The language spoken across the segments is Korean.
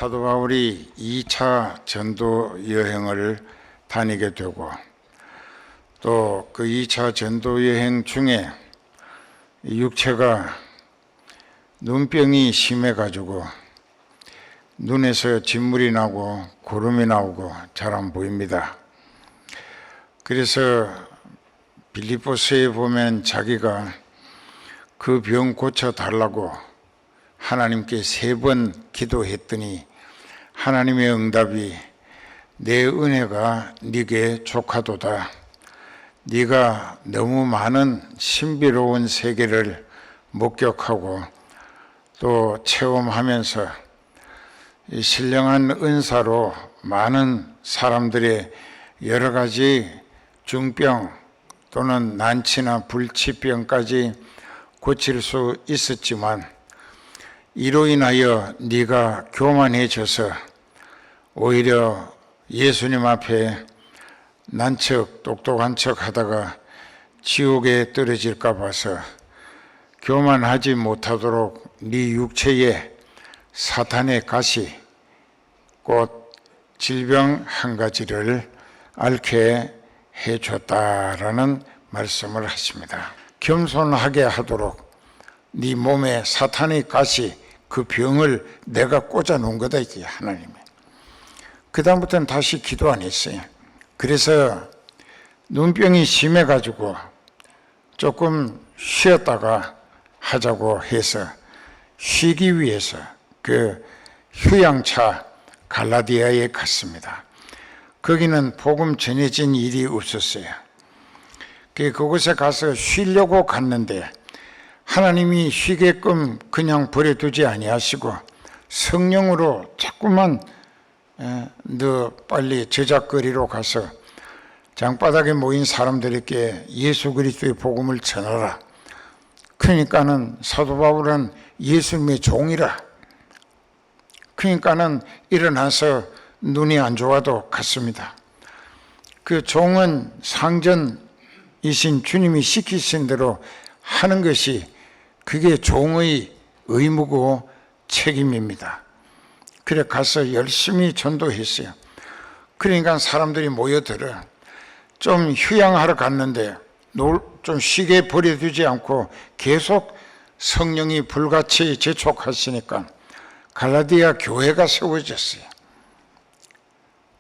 사도 바울이 2차 전도 여행을 다니게 되고 또 그 2차 전도 여행 중에 육체가 눈병이 심해가지고 눈에서 진물이 나고 구름이 나오고 잘 안 보입니다. 그래서 빌립보서에 보면 자기가 그 병 고쳐달라고 하나님께 3번 기도했더니 하나님의 응답이 내 은혜가 네게 족하도다. 네가 너무 많은 신비로운 세계를 목격하고 또 체험하면서 이 신령한 은사로 많은 사람들의 여러 가지 중병 또는 난치나 불치병까지 고칠 수 있었지만 이로 인하여 네가 교만해져서 오히려 예수님 앞에 난척 똑똑한 척 하다가 지옥에 떨어질까 봐서 교만하지 못하도록 네 육체에 사탄의 가시 곧 질병 한 가지를 앓게 해줬다라는 말씀을 하십니다. 겸손하게 하도록 네 몸에 사탄의 가시 그 병을 내가 꽂아 놓은 거다 이게 하나님이. 그 다음부터는 다시 기도 안 했어요. 그래서 눈병이 심해가지고 조금 쉬었다가 하자고 해서 쉬기 위해서 그 휴양차 갈라디아에 갔습니다. 거기는 복음 전해진 일이 없었어요. 그곳에 가서 쉬려고 갔는데 하나님이 쉬게끔 그냥 버려두지 아니하시고 성령으로 자꾸만 너 빨리 저작거리로 가서 장바닥에 모인 사람들에게 예수 그리스도의 복음을 전하라. 그러니까는 사도 바울은 예수님의 종이라. 그러니까는 일어나서 눈이 안 좋아도 갔습니다. 그 종은 상전이신 주님이 시키신 대로 하는 것이 그게 종의 의무고 책임입니다. 그래 가서 열심히 전도했어요. 그러니까 사람들이 모여들어 좀 휴양하러 갔는데 좀 쉬게 버려두지 않고 계속 성령이 불같이 재촉하시니까 갈라디아 교회가 세워졌어요.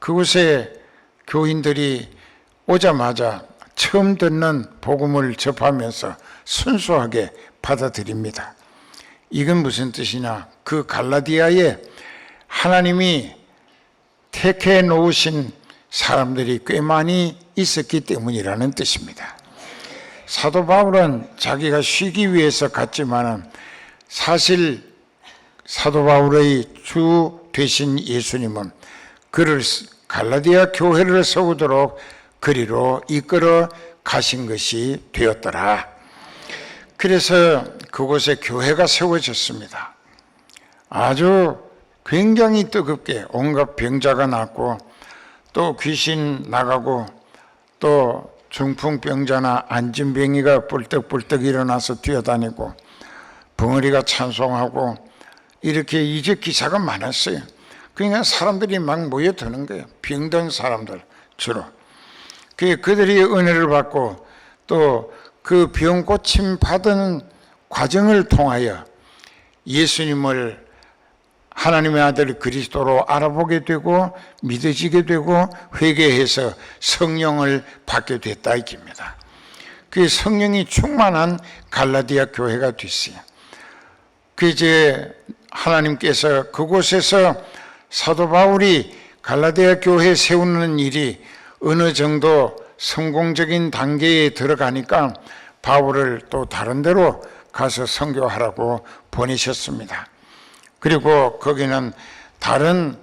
그곳에 교인들이 오자마자 처음 듣는 복음을 접하면서 순수하게 받아들입니다. 이건 무슨 뜻이냐? 그 갈라디아에 하나님이 택해 놓으신 사람들이 꽤 많이 있었기 때문이라는 뜻입니다. 사도 바울은 자기가 쉬기 위해서 갔지만 사실 사도 바울의 주 되신 예수님은 그를 갈라디아 교회를 세우도록 그리로 이끌어 가신 것이 되었더라. 그래서 그곳에 교회가 세워졌습니다. 아주 굉장히 뜨겁게 온갖 병자가 낫고 또 귀신 나가고 또 중풍병자나 안진뱅이가 뿔떡뿔떡 일어나서 뛰어다니고 벙어리가 찬송하고 이렇게 이적 기사가 많았어요. 그러니까 사람들이 막 모여드는 거예요. 병든 사람들 주로. 그들이 은혜를 받고 또 그 병 고침 받은 과정을 통하여 예수님을 하나님의 아들 그리스도로 알아보게 되고 믿어지게 되고 회개해서 성령을 받게 됐다 이깁니다. 그 성령이 충만한 갈라디아 교회가 됐어요. 그 이제 하나님께서 그곳에서 사도 바울이 갈라디아 교회 세우는 일이 어느 정도 성공적인 단계에 들어가니까 바울을 또 다른 데로 가서 선교하라고 보내셨습니다. 그리고 거기는 다른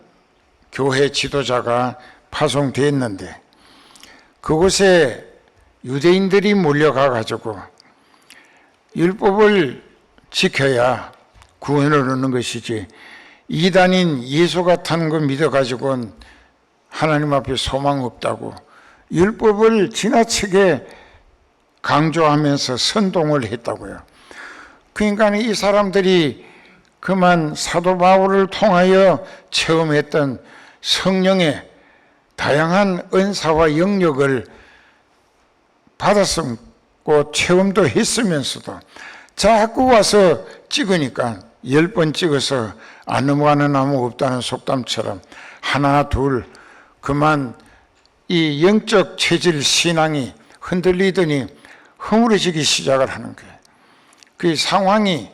교회 지도자가 파송됐는데 그곳에 유대인들이 몰려가 가지고 율법을 지켜야 구원을 얻는 것이지 이단인 예수 같은 거 믿어가지고는 하나님 앞에 소망 없다고 율법을 지나치게 강조하면서 선동을 했다고요. 그러니까 이 사람들이 그만 사도 바울을 통하여 체험했던 성령의 다양한 은사와 영역을 받았고 체험도 했으면서도 자꾸 와서 찍으니까 10번 찍어서 안 넘어가는 나무 없다는 속담처럼 하나 둘 그만 이 영적 체질 신앙이 흔들리더니 허물어지기 시작을 하는 거예요. 그 상황이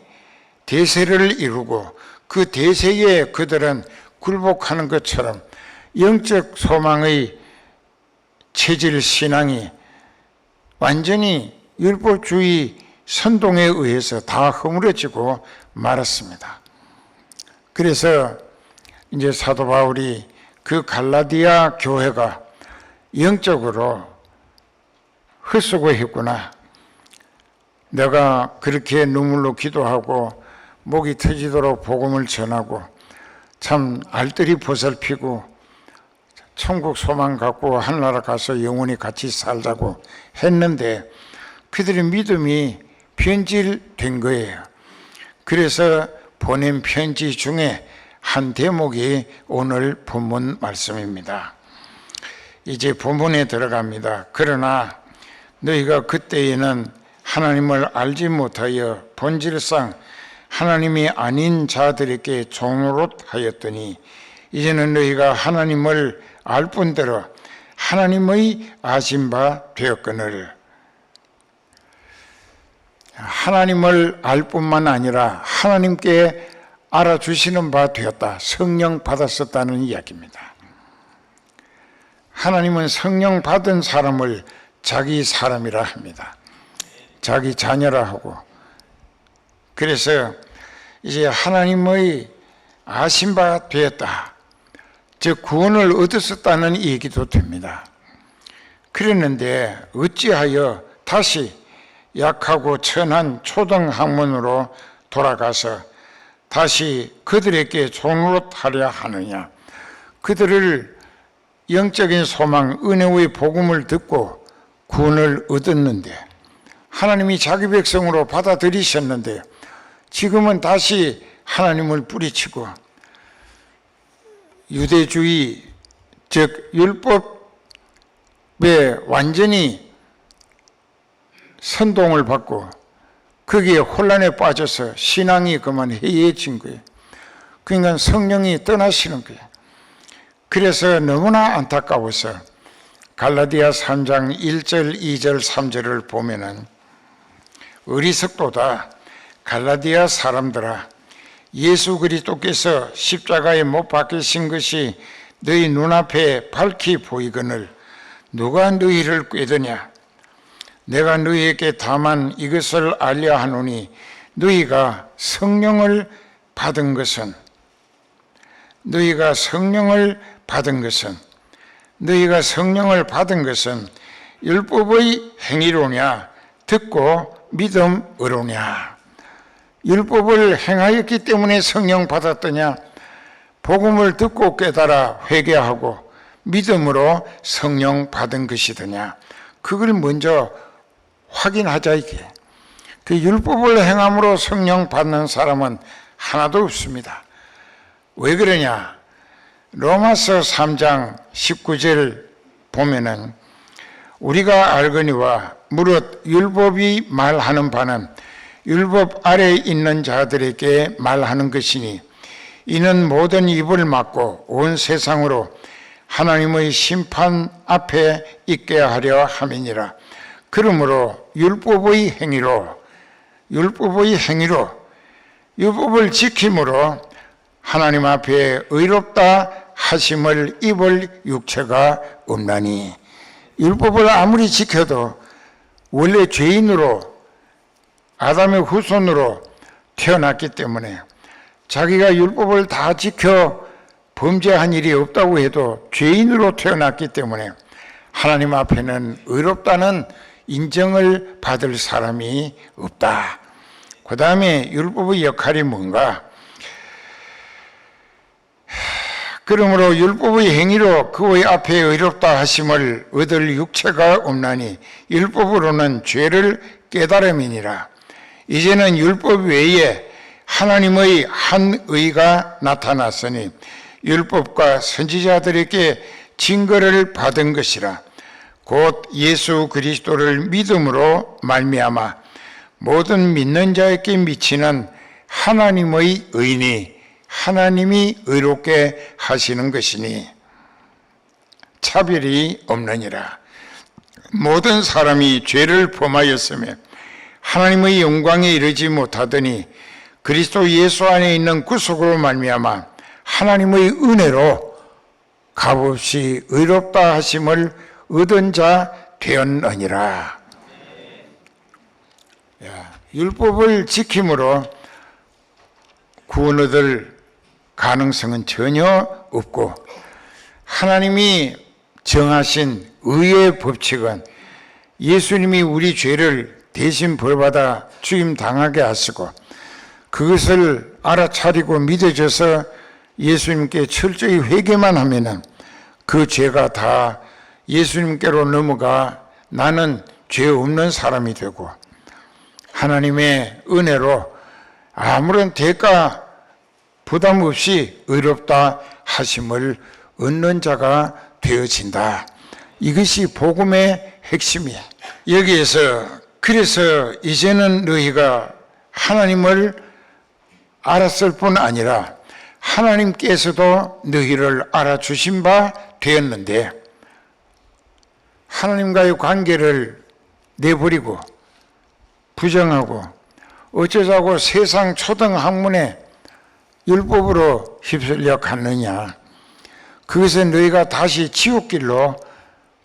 대세를 이루고 그 대세에 그들은 굴복하는 것처럼 영적 소망의 체질 신앙이 완전히 율법주의 선동에 의해서 다 허물어지고 말았습니다. 그래서 이제 사도 바울이 그 갈라디아 교회가 영적으로 헛수고했구나. 내가 그렇게 눈물로 기도하고 목이 터지도록 복음을 전하고 참 알뜰히 보살피고 천국 소망 갖고 하늘나라 가서 영원히 같이 살자고 했는데 그들의 믿음이 변질된 거예요. 그래서 보낸 편지 중에 한 대목이 오늘 본문 말씀입니다. 이제 본문에 들어갑니다. 그러나 너희가 그때에는 하나님을 알지 못하여 본질상 하나님이 아닌 자들에게 종노릇하였더니 이제는 너희가 하나님을 알 뿐더러 하나님의 아신 바 되었거늘. 하나님을 알 뿐만 아니라 하나님께 알아주시는 바 되었다. 성령 받았었다는 이야기입니다. 하나님은 성령 받은 사람을 자기 사람이라 합니다. 자기 자녀라 하고. 그래서 이제 하나님의 아신 바 되었다. 즉 구원을 얻었었다는 얘기도 됩니다. 그랬는데 어찌하여 다시 약하고 천한 초등학문으로 돌아가서 다시 그들에게 종노릇하려 하느냐. 그들을 영적인 소망, 은혜의 복음을 듣고 구원을 얻었는데 하나님이 자기 백성으로 받아들이셨는데 지금은 다시 하나님을 뿌리치고 유대주의, 즉 율법에 완전히 선동을 받고 거기에 혼란에 빠져서 신앙이 그만 해이해진 거예요. 그러니까 성령이 떠나시는 거예요. 그래서 너무나 안타까워서 갈라디아 3장 1절, 2절, 3절을 보면은 어리석도다. 갈라디아 사람들아, 예수 그리스도께서 십자가에 못 박히신 것이 너희 눈앞에 밝히 보이거늘 누가 너희를 꾀드냐. 내가 너희에게 다만 이것을 알려 하노니 너희가 성령을 받은 것은 율법의 행위로냐 듣고 믿음으로냐. 율법을 행하였기 때문에 성령 받았더냐, 복음을 듣고 깨달아 회개하고 믿음으로 성령 받은 것이더냐. 그걸 먼저 확인하자 이게. 그 율법을 행함으로 성령 받는 사람은 하나도 없습니다. 왜 그러냐? 로마서 3장 19절 보면은 우리가 알거니와 무릇 율법이 말하는 바는 율법 아래에 있는 자들에게 말하는 것이니 이는 모든 입을 막고 온 세상으로 하나님의 심판 앞에 있게 하려 함이니라. 그러므로 율법의 행위로 율법을 지킴으로 하나님 앞에 의롭다 하심을 입을 육체가 없나니. 율법을 아무리 지켜도 원래 죄인으로 아담의 후손으로 태어났기 때문에 자기가 율법을 다 지켜 범죄한 일이 없다고 해도 죄인으로 태어났기 때문에 하나님 앞에는 의롭다는 인정을 받을 사람이 없다. 그 다음에 율법의 역할이 뭔가? 그러므로 율법의 행위로 그의 앞에 의롭다 하심을 얻을 육체가 없나니 율법으로는 죄를 깨달음이니라. 이제는 율법 외에 하나님의 한 의가 나타났으니 율법과 선지자들에게 증거를 받은 것이라. 곧 예수 그리스도를 믿음으로 말미암아 모든 믿는 자에게 미치는 하나님의 의니 하나님이 의롭게 하시는 것이니 차별이 없느니라. 모든 사람이 죄를 범하였으며 하나님의 영광에 이르지 못하더니 그리스도 예수 안에 있는 구속으로 말미암아 하나님의 은혜로 값없이 의롭다 하심을 얻은 자 되었느니라. 율법을 지킴으로 구원 얻을 가능성은 전혀 없고, 하나님이 정하신 의의 법칙은 예수님이 우리 죄를 대신 벌받아 죽임 당하게 하시고 그것을 알아차리고 믿어져서 예수님께 철저히 회개만 하면은 그 죄가 다 예수님께로 넘어가 나는 죄 없는 사람이 되고 하나님의 은혜로 아무런 대가 부담 없이 의롭다 하심을 얻는 자가 되어진다. 이것이 복음의 핵심이야. 여기에서 그래서 이제는 너희가 하나님을 알았을 뿐 아니라 하나님께서도 너희를 알아주신 바 되었는데, 하나님과의 관계를 내버리고 부정하고 어쩌자고 세상 초등 학문에 율법으로 휩쓸려 갔느냐. 그것은 너희가 다시 지옥길로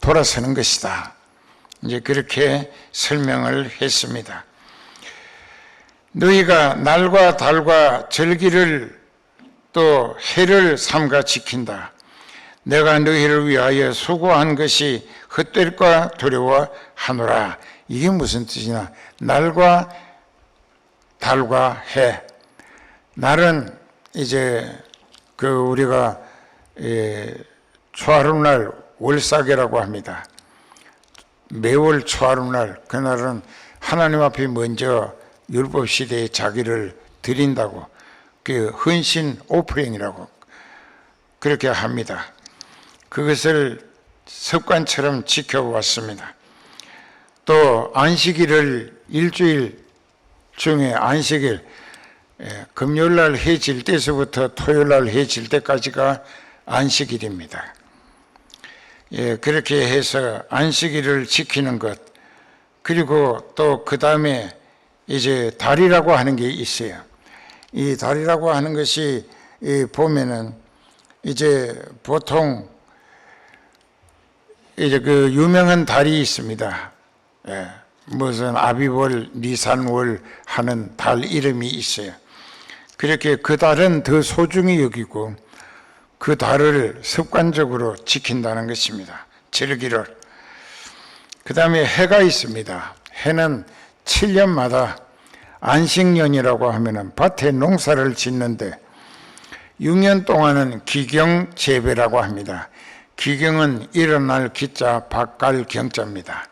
돌아서는 것이다. 이제 그렇게 설명을 했습니다. 너희가 날과 달과 절기를 또 해를 삼가 지킨다. 내가 너희를 위하여 수고한 것이 헛될까 두려워하노라. 이게 무슨 뜻이냐? 날과 달과 해. 날은 이제 우리가 초하룻날 월삭이라고 합니다. 매월 초하룻날, 그날은 하나님 앞에 먼저 율법 시대에 자기를 드린다고, 그 헌신 오프링이라고 그렇게 합니다. 그것을 습관처럼 지켜왔습니다. 또 안식일을 일주일 중에 안식일, 금요일날 해 질 때서부터 토요일날 해 질 때까지가 안식일입니다. 그렇게 해서 안식일을 지키는 것, 그리고 또 그 다음에 이제 달이라고 하는 게 있어요. 이 달이라고 하는 것이 보면은 이제 보통 이제 그 유명한 달이 있습니다. 무슨 아비월, 니산월 하는 달 이름이 있어요. 그렇게 그 달은 더 소중히 여기고 그 달을 습관적으로 지킨다는 것입니다. 절기를. 그 다음에 해가 있습니다. 해는 7년마다 안식년이라고 하면은 밭에 농사를 짓는데 6년 동안은 기경재배라고 합니다. 기경은 일어날 기자, 밭갈 경자입니다.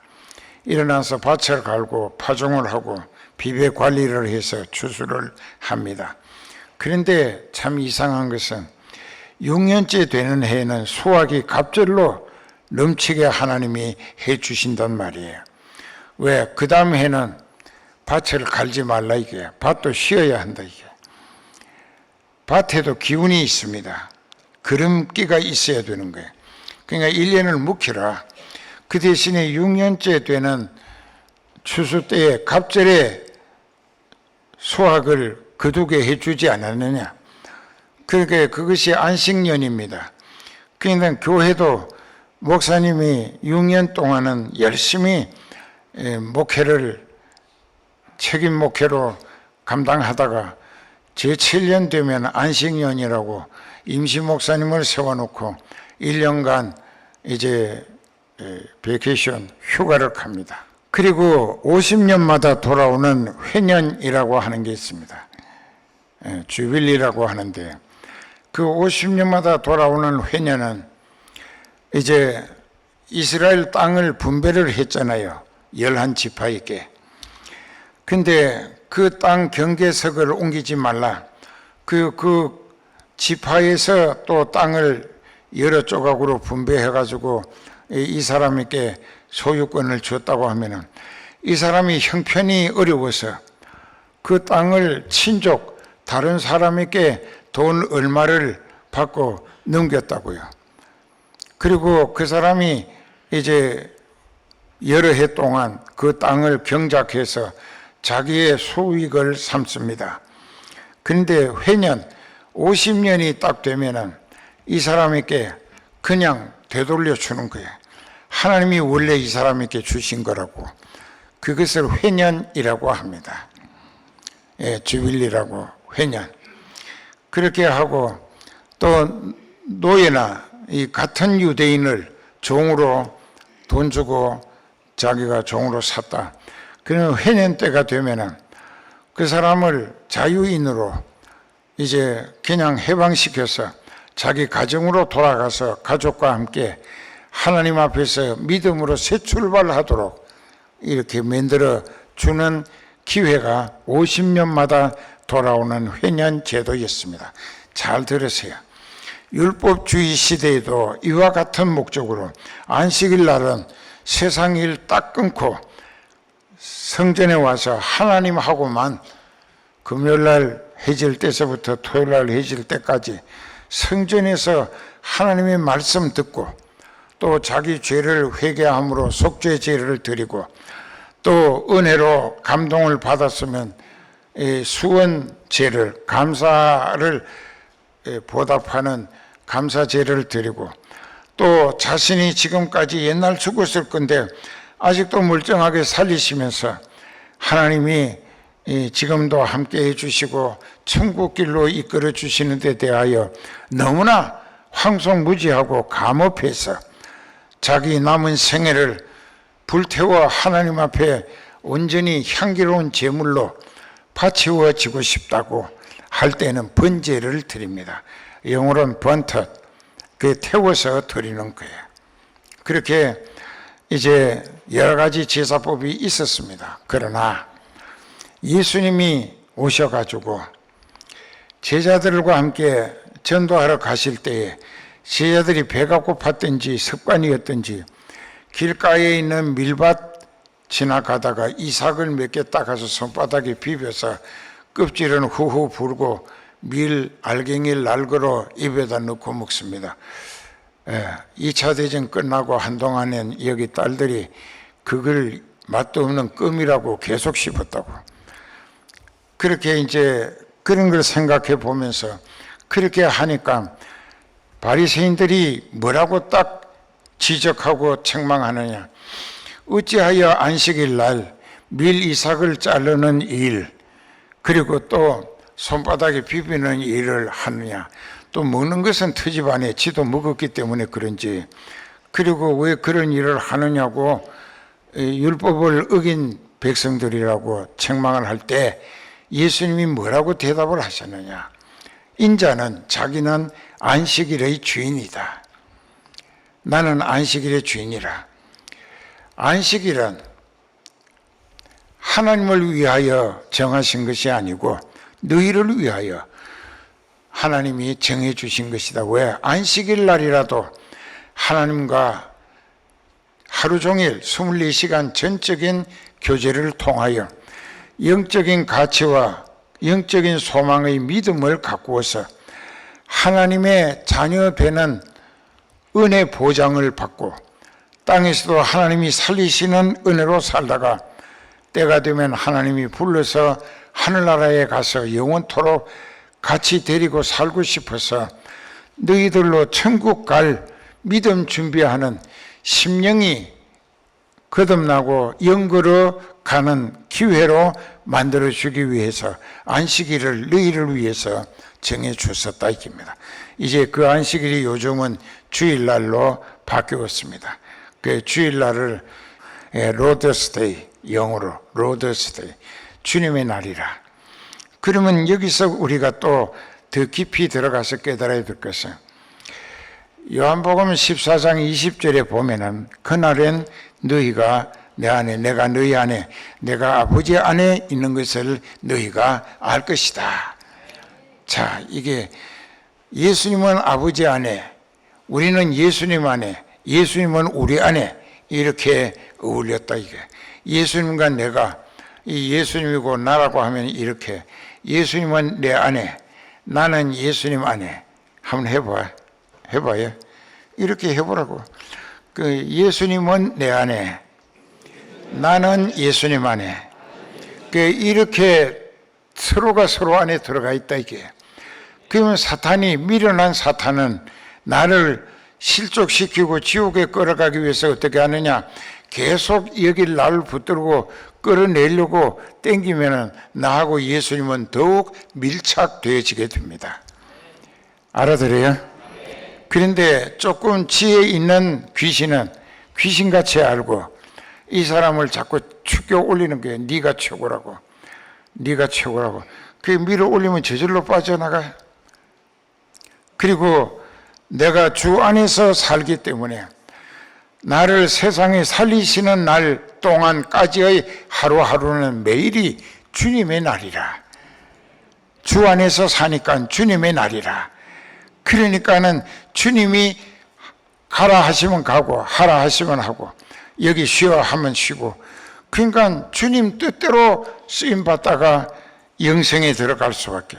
일어나서 밭을 갈고 파종을 하고 비배 관리를 해서 추수를 합니다. 그런데 참 이상한 것은 6년째 되는 해에는 수확이 갑절로 넘치게 하나님이 해 주신단 말이에요. 왜? 그 다음 해는 밭을 갈지 말라 이게. 밭도 쉬어야 한다 이게. 밭에도 기운이 있습니다. 기름기가 있어야 되는 거예요. 그러니까 1년을 묵히라. 그 대신에 6년째 되는 추수 때에 갑절에 수확을 거두게 해주지 않았느냐. 그러니까 그것이 안식년입니다. 그러니까 교회도 목사님이 6년 동안은 열심히 목회를 책임 목회로 감당하다가 제7년 되면 안식년이라고 임시 목사님을 세워놓고 1년간 이제 베케이션 휴가를 갑니다. 그리고 50년마다 돌아오는 회년이라고 하는 게 있습니다. 주빌리라고 하는데 그 50년마다 돌아오는 회년은 이제 이스라엘 땅을 분배를 했잖아요. 11지파에게. 근데 그 땅 경계석을 옮기지 말라. 그 지파에서 또 땅을 여러 조각으로 분배해가지고 이 사람에게 소유권을 줬다고 하면은 이 사람이 형편이 어려워서 그 땅을 친족 다른 사람에게 돈 얼마를 받고 넘겼다고요. 그리고 그 사람이 이제 여러 해 동안 그 땅을 경작해서 자기의 소유익을 삼습니다. 그런데 회년 50년이 딱 되면은 이 사람에게 그냥 되돌려 주는 거예요. 하나님이 원래 이 사람에게 주신 거라고. 그것을 회년이라고 합니다. 예, 주빌리라고 회년. 그렇게 하고 또 노예나 이 같은 유대인을 종으로 돈 주고 자기가 종으로 샀다. 그러면 회년 때가 되면은 그 사람을 자유인으로 이제 그냥 해방시켜서 자기 가정으로 돌아가서 가족과 함께 하나님 앞에서 믿음으로 새 출발하도록 이렇게 만들어 주는 기회가 50년마다 돌아오는 회년 제도였습니다. 잘 들으세요. 율법주의 시대에도 이와 같은 목적으로 안식일 날은 세상 일 딱 끊고 성전에 와서 하나님하고만 금요일날 해질 때서부터 토요일날 해질 때까지 성전에서 하나님의 말씀 듣고 또 자기 죄를 회개함으로 속죄 제를 드리고 또 은혜로 감동을 받았으면 수원 제를 감사를 보답하는 감사 제를 드리고 또 자신이 지금까지 옛날 죽었을 건데 아직도 멀쩡하게 살리시면서 하나님이 지금도 함께 해주시고 천국길로 이끌어 주시는 데 대하여 너무나 황송무지하고 감업해서 자기 남은 생애를 불태워 하나님 앞에 온전히 향기로운 제물로 바치워지고 싶다고 할 때는 번제를 드립니다. 영어로는 번터, 그 태워서 드리는 거예요. 그렇게 이제 여러 가지 제사법이 있었습니다. 그러나 예수님이 오셔가지고 제자들과 함께 전도하러 가실 때에 제자들이 배가 고팠든지 습관이었든지 길가에 있는 밀밭 지나가다가 이삭을 몇 개 따가서 손바닥에 비벼서 껍질은 후후 불고 밀 알갱이를 날거로 입에다 넣고 먹습니다. 2차 대전 끝나고 한동안엔 여기 딸들이 그걸 맛도 없는 껌이라고 계속 씹었다고. 그렇게 이제 그런 걸 생각해 보면서 그렇게 하니까 바리새인들이 뭐라고 딱 지적하고 책망하느냐. 어찌하여 안식일 날 밀 이삭을 자르는 일 그리고 또 손바닥에 비비는 일을 하느냐. 또 먹는 것은 트집 안에 지도 먹었기 때문에 그런지 그리고 왜 그런 일을 하느냐고 율법을 어긴 백성들이라고 책망을 할 때 예수님이 뭐라고 대답을 하셨느냐. 인자는 자기는 안식일의 주인이다. 나는 안식일의 주인이라. 안식일은 하나님을 위하여 정하신 것이 아니고 너희를 위하여 하나님이 정해 주신 것이다. 왜? 안식일 날이라도 하나님과 하루 종일 24시간 전적인 교제를 통하여 영적인 가치와 영적인 소망의 믿음을 가꾸어서 하나님의 자녀 되는 은혜 보장을 받고 땅에서도 하나님이 살리시는 은혜로 살다가 때가 되면 하나님이 불러서 하늘나라에 가서 영원토록 같이 데리고 살고 싶어서 너희들로 천국 갈 믿음 준비하는 심령이 거듭나고 영거로 가는 기회로 만들어주기 위해서 안식일을 너희를 위해서 정해 주셨다 이깁니다. 이제 그 안식일이 요즘은 주일날로 바뀌었습니다. 그 주일날을 로더스데이, 영어로 로더스데이, 주님의 날이라. 그러면 여기서 우리가 또 더 깊이 들어가서 깨달아야 될 것은 요한복음 14장 20절에 보면은 그날엔 너희가 내 안에, 내가 너희 안에, 내가 아버지 안에 있는 것을 너희가 알 것이다. 자, 이게 예수님은 아버지 안에, 우리는 예수님 안에, 예수님은 우리 안에 이렇게 어울렸다. 이게 예수님과 내가, 이 예수님이고 나라고 하면 이렇게, 예수님은 내 안에, 나는 예수님 안에. 한번 해봐요. 이렇게 해보라고. 그 예수님은 내 안에, 나는 예수님 안에. 그 이렇게 서로가 서로 안에 들어가 있다 이게. 그러면 사탄이, 미련한 사탄은 나를 실족시키고 지옥에 끌어가기 위해서 어떻게 하느냐? 계속 여기 나를 붙들고 끌어내려고 땡기면은 나하고 예수님은 더욱 밀착되어지게 됩니다. 알아들어요? 그런데 조금 지혜 있는 귀신은 귀신같이 알고 이 사람을 자꾸 축겨 올리는 거예요. 네가 최고라고. 네가 최고라고. 그 밀어 올리면 저절로 빠져나가요. 그리고 내가 주 안에서 살기 때문에 나를 세상에 살리시는 날 동안까지의 하루하루는 매일이 주님의 날이라. 주 안에서 사니까 주님의 날이라. 그러니까는 주님이 가라 하시면 가고 하라 하시면 하고 여기 쉬어 하면 쉬고, 그러니까 주님 뜻대로 쓰임받다가 영생에 들어갈 수밖에.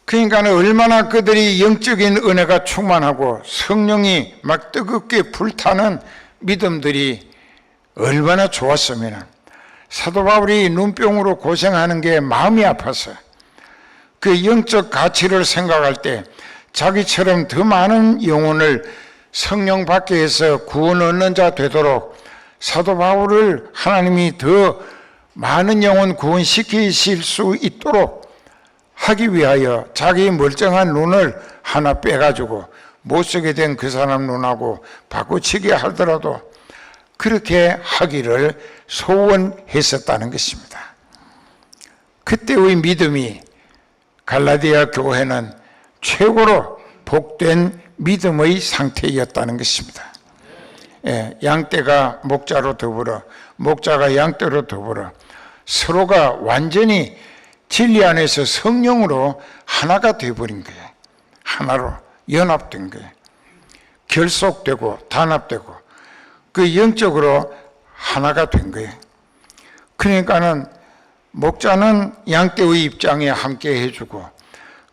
그러니까 얼마나 그들이 영적인 은혜가 충만하고 성령이 막 뜨겁게 불타는 믿음들이 얼마나 좋았으면, 사도 바울이 눈병으로 고생하는 게 마음이 아파서 그 영적 가치를 생각할 때 자기처럼 더 많은 영혼을 성령 밖에 해서 구원 얻는 자 되도록 사도 바울을 하나님이 더 많은 영혼 구원시키실 수 있도록 하기 위하여 자기 멀쩡한 눈을 하나 빼가지고 못 쓰게 된 그 사람 눈하고 바꾸치게 하더라도 그렇게 하기를 소원했었다는 것입니다. 그때의 믿음이 갈라디아 교회는 최고로 복된 믿음의 상태였다는 것입니다. 예, 양떼가 목자로 더불어, 목자가 양떼로 더불어 서로가 완전히 진리 안에서 성령으로 하나가 되어버린 거예요. 하나로 연합된 거예요. 결속되고 단합되고 그 영적으로 하나가 된 거예요. 그러니까는 목자는 양떼의 입장에 함께 해주고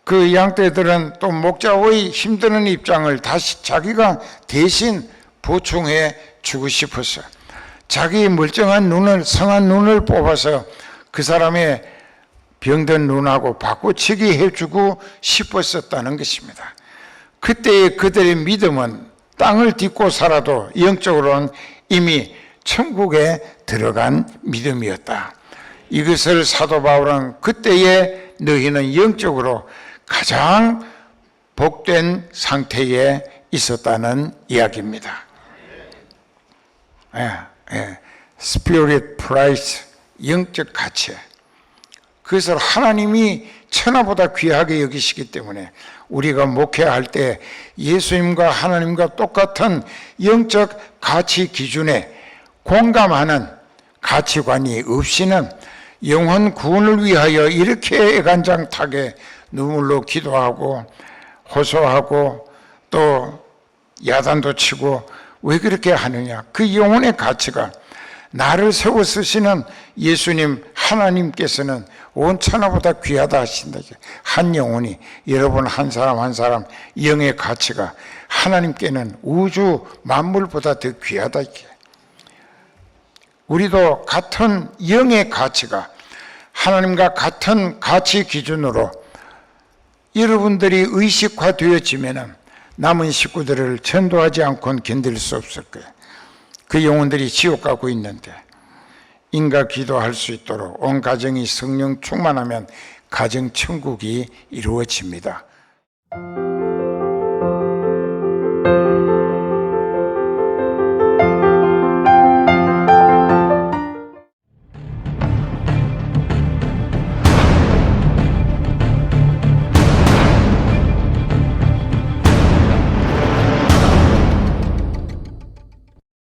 그 양떼들은 또 목자의 힘드는 입장을 다시 자기가 대신 보충해 주고 싶어서 자기 멀쩡한 눈을, 성한 눈을 뽑아서 그 사람의 병든 눈하고 바꾸치기 해주고 싶었었다는 것입니다. 그때의 그들의 믿음은 땅을 딛고 살아도 영적으로는 이미 천국에 들어간 믿음이었다. 이것을 사도 바울은 그때의 너희는 영적으로 가장 복된 상태에 있었다는 이야기입니다. Spirit price, 영적 가치. 그것을 하나님이 천하보다 귀하게 여기시기 때문에 우리가 목회할 때 예수님과 하나님과 똑같은 영적 가치 기준에 공감하는 가치관이 없이는 영혼 구원을 위하여 이렇게 애간장타게 눈물로 기도하고 호소하고 또 야단도 치고 왜 그렇게 하느냐? 그 영혼의 가치가 나를 세워 쓰시는 예수님 하나님께서는 온 천하보다 귀하다 하신다. 한 영혼이, 여러분 한 사람 한 사람 영의 가치가 하나님께는 우주 만물보다 더 귀하다. 우리도 같은 영의 가치가 하나님과 같은 가치 기준으로 여러분들이 의식화되어지면 남은 식구들을 전도하지 않고는 견딜 수 없을 거예요. 그 영혼들이 지옥 가고 있는데 인가 기도할 수 있도록 온 가정이 성령 충만하면 가정 천국이 이루어집니다.